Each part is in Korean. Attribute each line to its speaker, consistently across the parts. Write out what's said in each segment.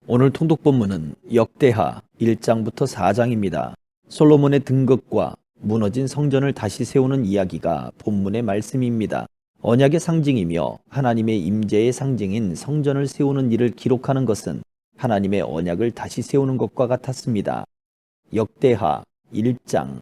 Speaker 1: 오늘 통독 본문은 역대하 1장부터 4장입니다. 솔로몬의 등극과 무너진 성전을 다시 세우는 이야기가 본문의 말씀입니다. 언약의 상징이며 하나님의 임재의 상징인 성전을 세우는 일을 기록하는 것은 하나님의 언약을 다시 세우는 것과 같았습니다. 역대하 1장.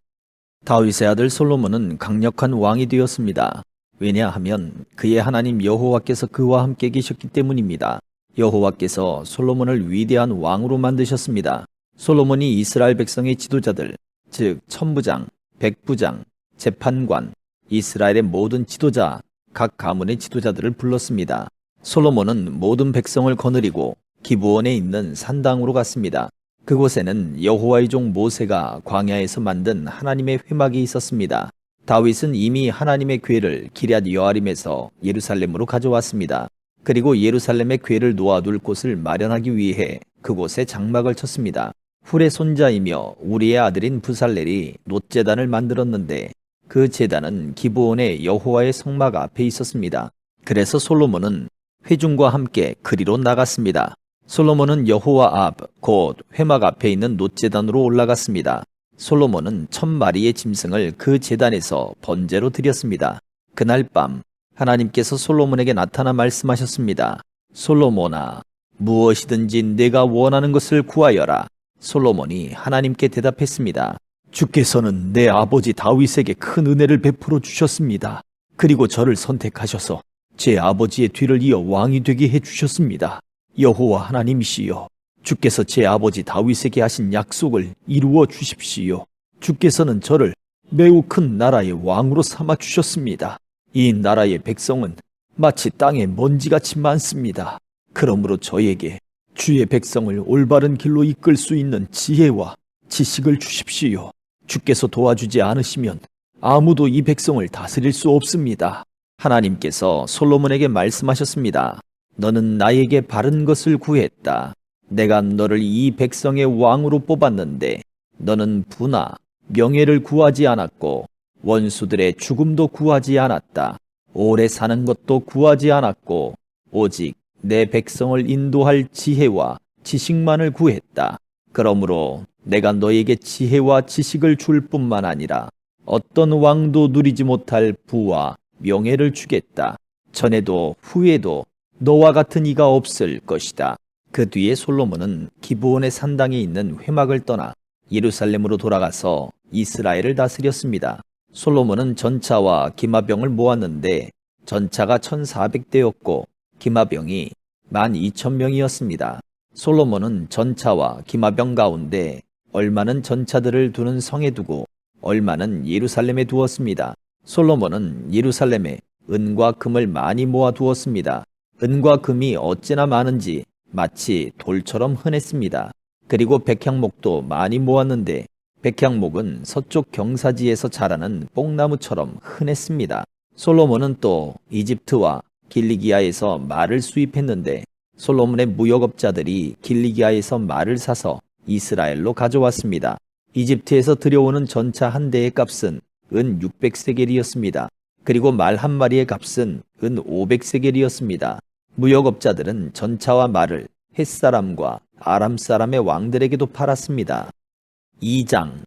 Speaker 1: 다윗의 아들 솔로몬은 강력한 왕이 되었습니다. 왜냐하면 그의 하나님 여호와께서 그와 함께 계셨기 때문입니다. 여호와께서 솔로몬을 위대한 왕으로 만드셨습니다. 솔로몬이 이스라엘 백성의 지도자들, 즉 천부장, 백부장, 재판관, 이스라엘의 모든 지도자, 각 가문의 지도자들을 불렀습니다. 솔로몬은 모든 백성을 거느리고 기브온에 있는 산당으로 갔습니다. 그곳에는 여호와의 종 모세가 광야에서 만든 하나님의 회막이 있었습니다. 다윗은 이미 하나님의 궤를 기럇 여아림에서 예루살렘으로 가져왔습니다. 그리고 예루살렘의 궤를 놓아둘 곳을 마련하기 위해 그곳에 장막을 쳤습니다. 훌의 손자이며 우리의 아들인 부살렐이 놋제단을 만들었는데 그 제단은 기브온의 여호와의 성막 앞에 있었습니다. 그래서 솔로몬은 회중과 함께 그리로 나갔습니다. 솔로몬은 여호와 앞, 곧 회막 앞에 있는 놋제단으로 올라갔습니다. 솔로몬은 1000마리의 짐승을 그 제단에서 번제로 드렸습니다. 그날 밤 하나님께서 솔로몬에게 나타나 말씀하셨습니다. 솔로몬아, 무엇이든지 내가 원하는 것을 구하여라. 솔로몬이 하나님께 대답했습니다. 주께서는 내 아버지 다윗에게 큰 은혜를 베풀어 주셨습니다. 그리고 저를 선택하셔서 제 아버지의 뒤를 이어 왕이 되게 해주셨습니다. 여호와 하나님이시여, 주께서 제 아버지 다윗에게 하신 약속을 이루어 주십시오. 주께서는 저를 매우 큰 나라의 왕으로 삼아 주셨습니다. 이 나라의 백성은 마치 땅에 먼지같이 많습니다. 그러므로 저에게 주의 백성을 올바른 길로 이끌 수 있는 지혜와 지식을 주십시오. 주께서 도와주지 않으시면 아무도 이 백성을 다스릴 수 없습니다. 하나님께서 솔로몬에게 말씀하셨습니다. 너는 나에게 바른 것을 구했다. 내가 너를 이 백성의 왕으로 뽑았는데 너는 부나 명예를 구하지 않았고 원수들의 죽음도 구하지 않았다. 오래 사는 것도 구하지 않았고 오직 내 백성을 인도할 지혜와 지식만을 구했다. 그러므로 내가 너에게 지혜와 지식을 줄 뿐만 아니라 어떤 왕도 누리지 못할 부와 명예를 주겠다. 전에도 후에도 너와 같은 이가 없을 것이다. 그 뒤에 솔로몬은 기브온의 산당에 있는 회막을 떠나 예루살렘으로 돌아가서 이스라엘을 다스렸습니다. 솔로몬은 전차와 기마병을 모았는데 전차가 1400대였고 기마병이 12,000명이었습니다. 솔로몬은 전차와 기마병 가운데 얼마는 전차들을 두는 성에 두고 얼마는 예루살렘에 두었습니다. 솔로몬은 예루살렘에 은과 금을 많이 모아 두었습니다. 은과 금이 어찌나 많은지 마치 돌처럼 흔했습니다. 그리고 백향목도 많이 모았는데 백향목은 서쪽 경사지에서 자라는 뽕나무처럼 흔했습니다. 솔로몬은 또 이집트와 길리기아에서 말을 수입했는데 솔로몬의 무역업자들이 길리기아에서 말을 사서 이스라엘로 가져왔습니다. 이집트에서 들여오는 전차 한 대의 값은 은 600세겔이었습니다. 그리고 말 한 마리의 값은 은 500세겔이었습니다. 무역업자들은 전차와 말을 헷사람과 아람사람의 왕들에게도 팔았습니다. 2장.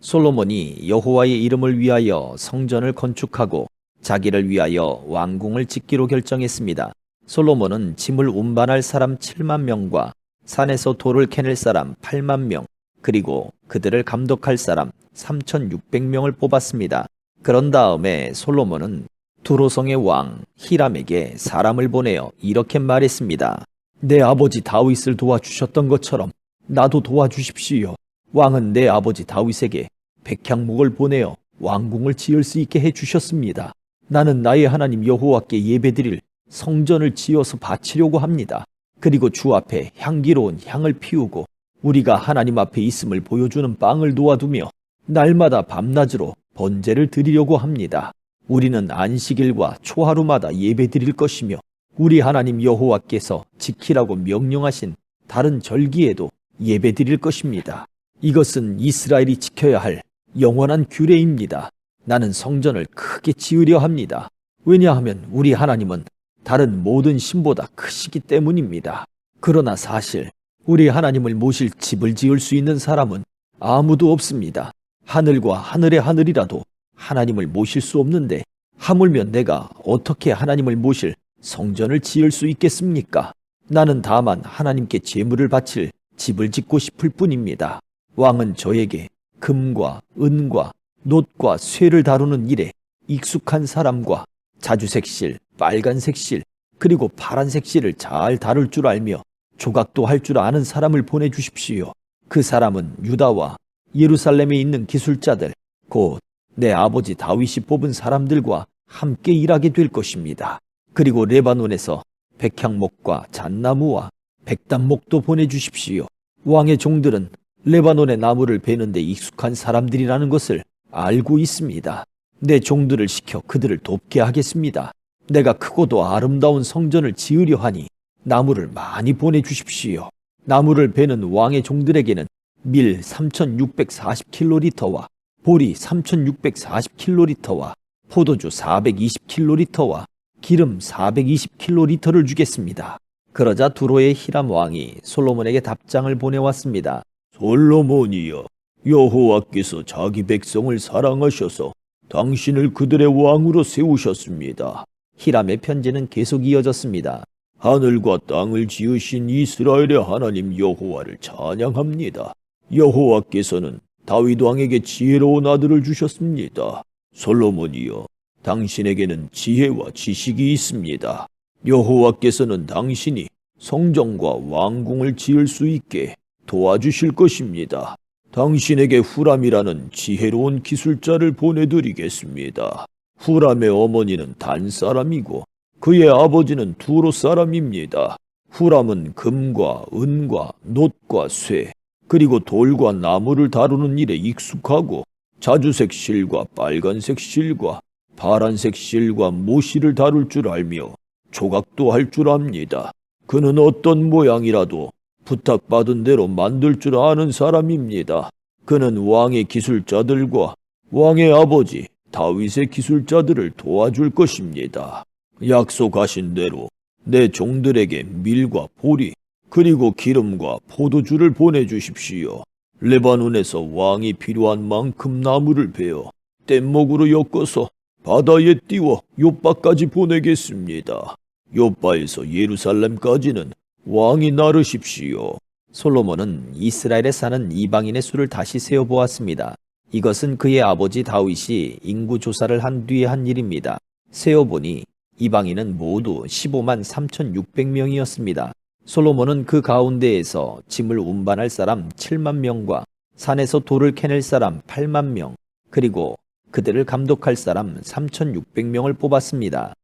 Speaker 1: 솔로몬이 여호와의 이름을 위하여 성전을 건축하고 자기를 위하여 왕궁을 짓기로 결정했습니다. 솔로몬은 짐을 운반할 사람 7만 명과 산에서 돌을 캐낼 사람 8만 명, 그리고 그들을 감독할 사람 3,600명을 뽑았습니다. 그런 다음에 솔로몬은 두로성의 왕 히람에게 사람을 보내어 이렇게 말했습니다. 내 아버지 다윗을 도와주셨던 것처럼 나도 도와주십시오. 왕은 내 아버지 다윗에게 백향목을 보내어 왕궁을 지을 수 있게 해주셨습니다. 나는 나의 하나님 여호와께 예배드릴 성전을 지어서 바치려고 합니다. 그리고 주 앞에 향기로운 향을 피우고 우리가 하나님 앞에 있음을 보여주는 빵을 놓아두며 날마다 밤낮으로 번제를 드리려고 합니다. 우리는 안식일과 초하루마다 예배드릴 것이며 우리 하나님 여호와께서 지키라고 명령하신 다른 절기에도 예배드릴 것입니다. 이것은 이스라엘이 지켜야 할 영원한 규례입니다. 나는 성전을 크게 지으려 합니다. 왜냐하면 우리 하나님은 다른 모든 신보다 크시기 때문입니다. 그러나 사실 우리 하나님을 모실 집을 지을 수 있는 사람은 아무도 없습니다. 하늘과 하늘의 하늘이라도 하나님을 모실 수 없는데 하물며 내가 어떻게 하나님을 모실 성전을 지을 수 있겠습니까? 나는 다만 하나님께 제물을 바칠 집을 짓고 싶을 뿐입니다. 왕은 저에게 금과 은과 놋과 쇠를 다루는 일에 익숙한 사람과 자주색 실, 빨간색 실, 그리고 파란색 실을 잘 다룰 줄 알며 조각도 할 줄 아는 사람을 보내주십시오. 그 사람은 유다와 예루살렘에 있는 기술자들, 곧 내 아버지 다윗이 뽑은 사람들과 함께 일하게 될 것입니다. 그리고 레바논에서 백향목과 잣나무와 백단목도 보내주십시오. 왕의 종들은 레바논의 나무를 베는데 익숙한 사람들이라는 것을 알고 있습니다. 내 종들을 시켜 그들을 돕게 하겠습니다. 내가 크고도 아름다운 성전을 지으려 하니 나무를 많이 보내주십시오. 나무를 베는 왕의 종들에게는 밀 3640킬로리터와 보리 3640킬로리터와 포도주 420킬로리터와 기름 420킬로리터를 주겠습니다. 그러자 두로의 히람 왕이 솔로몬에게 답장을 보내왔습니다. 솔로몬이여, 여호와께서 자기 백성을 사랑하셔서 당신을 그들의 왕으로 세우셨습니다. 히람의 편지는 계속 이어졌습니다. 하늘과 땅을 지으신 이스라엘의 하나님 여호와를 찬양합니다. 여호와께서는 다윗 왕에게 지혜로운 아들을 주셨습니다. 솔로몬이여, 당신에게는 지혜와 지식이 있습니다. 여호와께서는 당신이 성전과 왕궁을 지을 수 있게 도와주실 것입니다. 당신에게 후람이라는 지혜로운 기술자를 보내드리겠습니다. 후람의 어머니는 단 사람이고 그의 아버지는 두로 사람입니다. 후람은 금과 은과 놋과 쇠, 그리고 돌과 나무를 다루는 일에 익숙하고 자주색 실과 빨간색 실과 파란색 실과 모실을 다룰 줄 알며 조각도 할 줄 압니다. 그는 어떤 모양이라도 부탁받은 대로 만들 줄 아는 사람입니다. 그는 왕의 기술자들과 왕의 아버지 다윗의 기술자들을 도와줄 것입니다. 약속하신 대로 내 종들에게 밀과 보리 그리고 기름과 포도주를 보내주십시오. 레바논에서 왕이 필요한 만큼 나무를 베어 뗏목으로 엮어서 바다에 띄워 욥바까지 보내겠습니다. 욥바에서 예루살렘까지는 왕이 나르십시오. 솔로몬은 이스라엘에 사는 이방인의 수를 다시 세어보았습니다. 이것은 그의 아버지 다윗이 인구 조사를 한 뒤에 한 일입니다. 세어보니 이방인은 모두 15만 3,600명이었습니다. 솔로몬은 그 가운데에서 짐을 운반할 사람 7만 명과 산에서 돌을 캐낼 사람 8만 명, 그리고 그들을 감독할 사람 3,600명을 뽑았습니다.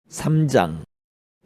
Speaker 1: 3장.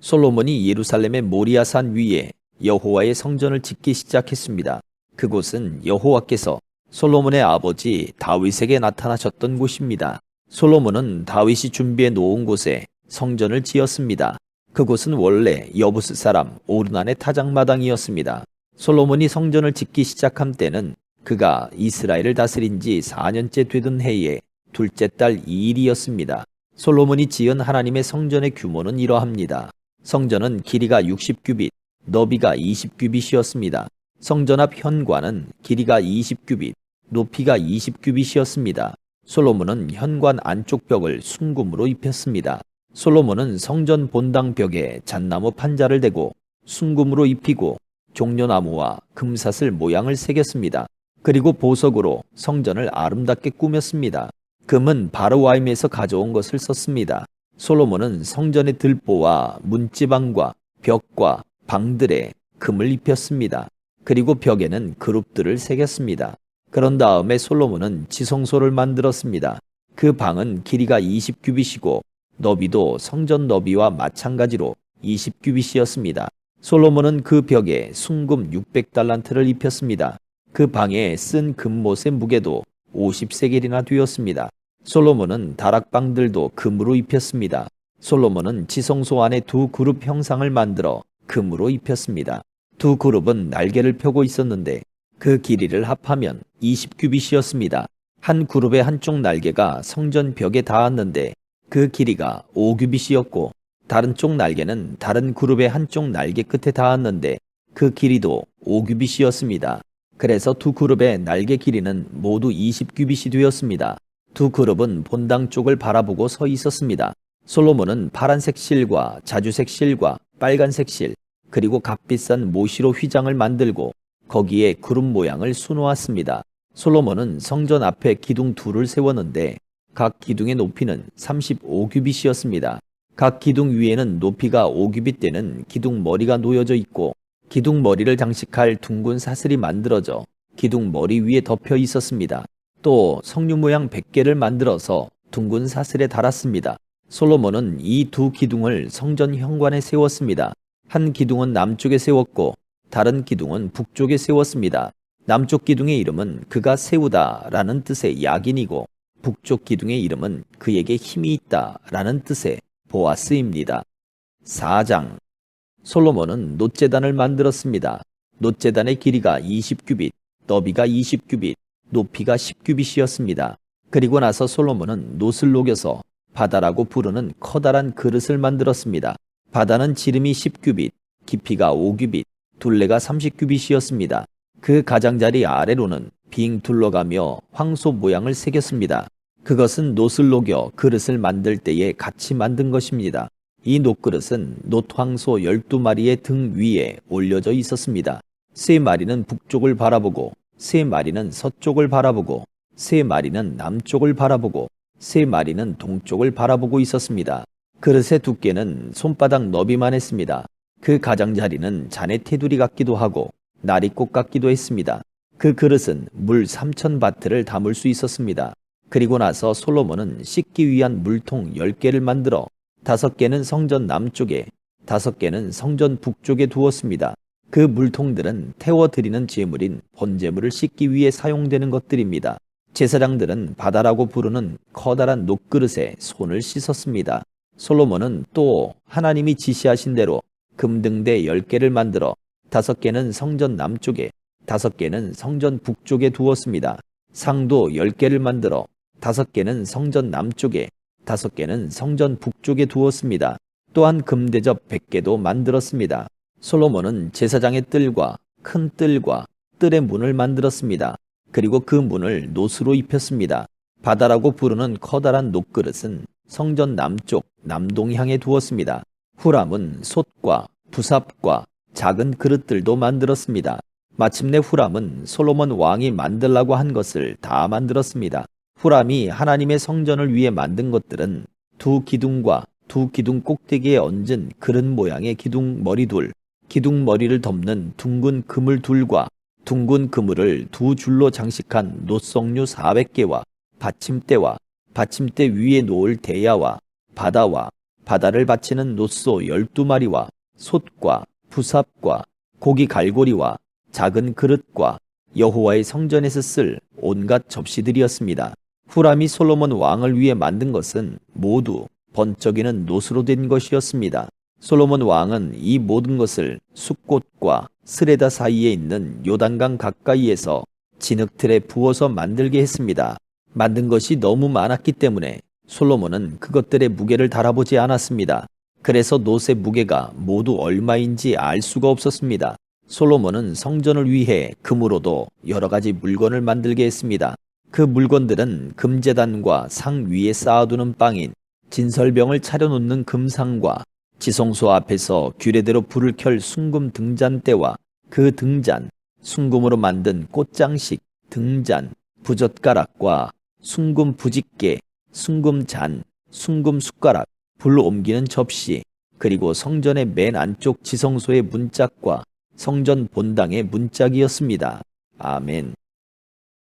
Speaker 1: 솔로몬이 예루살렘의 모리아산 위에 여호와의 성전을 짓기 시작했습니다. 그곳은 여호와께서 솔로몬의 아버지 다윗에게 나타나셨던 곳입니다. 솔로몬은 다윗이 준비해 놓은 곳에 성전을 지었습니다. 그곳은 원래 여부스 사람 오르난의 타작마당이었습니다. 솔로몬이 성전을 짓기 시작한 때는 그가 이스라엘을 다스린 지 4년째 되던 해의 둘째 달 2일이었습니다. 솔로몬이 지은 하나님의 성전의 규모는 이러합니다. 성전은 길이가 60규빗, 너비가 20규빗이었습니다. 성전 앞 현관은 길이가 20규빗, 높이가 20규빗이었습니다. 솔로몬은 현관 안쪽 벽을 순금으로 입혔습니다. 솔로몬은 성전 본당 벽에 잣나무 판자를 대고 순금으로 입히고 종려나무와 금사슬 모양을 새겼습니다. 그리고 보석으로 성전을 아름답게 꾸몄습니다. 금은 바르와임에서 가져온 것을 썼습니다. 솔로몬은 성전의 들보와 문지방과 벽과 방들에 금을 입혔습니다. 그리고 벽에는 그룹들을 새겼습니다. 그런 다음에 솔로몬은 지성소를 만들었습니다. 그 방은 길이가 20규빗이고 너비도 성전 너비와 마찬가지로 20규빗이었습니다. 솔로몬은 그 벽에 순금 600달란트를 입혔습니다. 그 방에 쓴 금못의 무게도 50세겔이나 되었습니다. 솔로몬은 다락방들도 금으로 입혔습니다. 솔로몬은 지성소 안에 두 그룹 형상을 만들어 금으로 입혔습니다. 두 그룹은 날개를 펴고 있었는데 그 길이를 합하면 20규빗이었습니다. 한 그룹의 한쪽 날개가 성전 벽에 닿았는데 그 길이가 5규빗이었고 다른 쪽 날개는 다른 그룹의 한쪽 날개 끝에 닿았는데 그 길이도 5규빗이었습니다. 그래서 두 그룹의 날개 길이는 모두 20규빗이 되었습니다. 두 그룹은 본당 쪽을 바라보고 서 있었습니다. 솔로몬은 파란색 실과 자주색 실과 빨간색 실, 그리고 값비싼 모시로 휘장을 만들고 거기에 그룹 모양을 수놓았습니다. 솔로몬은 성전 앞에 기둥 둘을 세웠는데 각 기둥의 높이는 35규빗이었습니다. 각 기둥 위에는 높이가 5규빗 되는 기둥 머리가 놓여져 있고 기둥 머리를 장식할 둥근 사슬이 만들어져 기둥 머리 위에 덮여 있었습니다. 또 석류 모양 100개를 만들어서 둥근 사슬에 달았습니다. 솔로몬은 이 두 기둥을 성전 현관에 세웠습니다. 한 기둥은 남쪽에 세웠고 다른 기둥은 북쪽에 세웠습니다. 남쪽 기둥의 이름은 그가 세우다 라는 뜻의 야긴이고 북쪽 기둥의 이름은 그에게 힘이 있다 라는 뜻의 보아스입니다. 4장. 솔로몬은 놋제단을 만들었습니다. 놋제단의 길이가 20규빗, 너비가 20규빗, 높이가 10규빗이었습니다. 그리고 나서 솔로몬은 놋을 녹여서 바다라고 부르는 커다란 그릇을 만들었습니다. 바다는 지름이 10규빗, 깊이가 5규빗, 둘레가 30규빗이었습니다. 그 가장자리 아래로는 빙 둘러가며 황소 모양을 새겼습니다. 그것은 놋을 녹여 그릇을 만들 때에 같이 만든 것입니다. 이 놋그릇은 놋황소 12마리의 등 위에 올려져 있었습니다. 3마리는 북쪽을 바라보고 3마리는 서쪽을 바라보고 3마리는 남쪽을 바라보고 3마리는 동쪽을 바라보고 있었습니다. 그릇의 두께는 손바닥 너비만 했습니다. 그 가장자리는 잔의 테두리 같기도 하고 나리꽃 같기도 했습니다. 그 그릇은 물 3000바트를 담을 수 있었습니다. 그리고 나서 솔로몬은 씻기 위한 물통 10개를 만들어 5개는 성전 남쪽에 5개는 성전 북쪽에 두었습니다. 그 물통들은 태워드리는 제물인 번제물을 씻기 위해 사용되는 것들입니다. 제사장들은 바다라고 부르는 커다란 놋그릇에 손을 씻었습니다. 솔로몬은 또 하나님이 지시하신 대로 금등대 10개를 만들어 5개는 성전 남쪽에 5개는 성전 북쪽에 두었습니다. 상도 10개를 만들어 5개는 성전 남쪽에 5개는 성전 북쪽에 두었습니다. 또한 금대접 100개도 만들었습니다. 솔로몬은 제사장의 뜰과 큰 뜰과 뜰의 문을 만들었습니다. 그리고 그 문을 놋으로 입혔습니다. 바다라고 부르는 커다란 놋그릇은 성전 남쪽 남동향에 두었습니다. 후람은 솥과 부삽과 작은 그릇들도 만들었습니다. 마침내 후람은 솔로몬 왕이 만들라고 한 것을 다 만들었습니다. 후람이 하나님의 성전을 위해 만든 것들은 두 기둥과 두 기둥 꼭대기에 얹은 그릇 모양의 기둥 머리 둘, 기둥 머리를 덮는 둥근 그물 둘과 둥근 그물을 두 줄로 장식한 놋석류 400개와 받침대와 받침대 위에 놓을 대야와 바다와 바다를 받치는 놋소 12마리와 솥과 부삽과 고기 갈고리와 작은 그릇과 여호와의 성전에서 쓸 온갖 접시들이었습니다. 후람이 솔로몬 왕을 위해 만든 것은 모두 번쩍이는 놋으로 된 것이었습니다. 솔로몬 왕은 이 모든 것을 숫꽃과 스레다 사이에 있는 요단강 가까이에서 진흙틀에 부어서 만들게 했습니다. 만든 것이 너무 많았기 때문에 솔로몬은 그것들의 무게를 달아보지 않았습니다. 그래서 놋의 무게가 모두 얼마인지 알 수가 없었습니다. 솔로몬은 성전을 위해 금으로도 여러 가지 물건을 만들게 했습니다. 그 물건들은 금제단과 상 위에 쌓아두는 빵인 진설병을 차려놓는 금상과 지성소 앞에서 규례대로 불을 켤 순금 등잔대와 그 등잔, 순금으로 만든 꽃장식, 등잔, 부젓가락과 순금 부집게, 순금잔, 순금 숟가락, 불 옮기는 접시, 그리고 성전의 맨 안쪽 지성소의 문짝과 성전 본당의 문짝이었습니다. 아멘.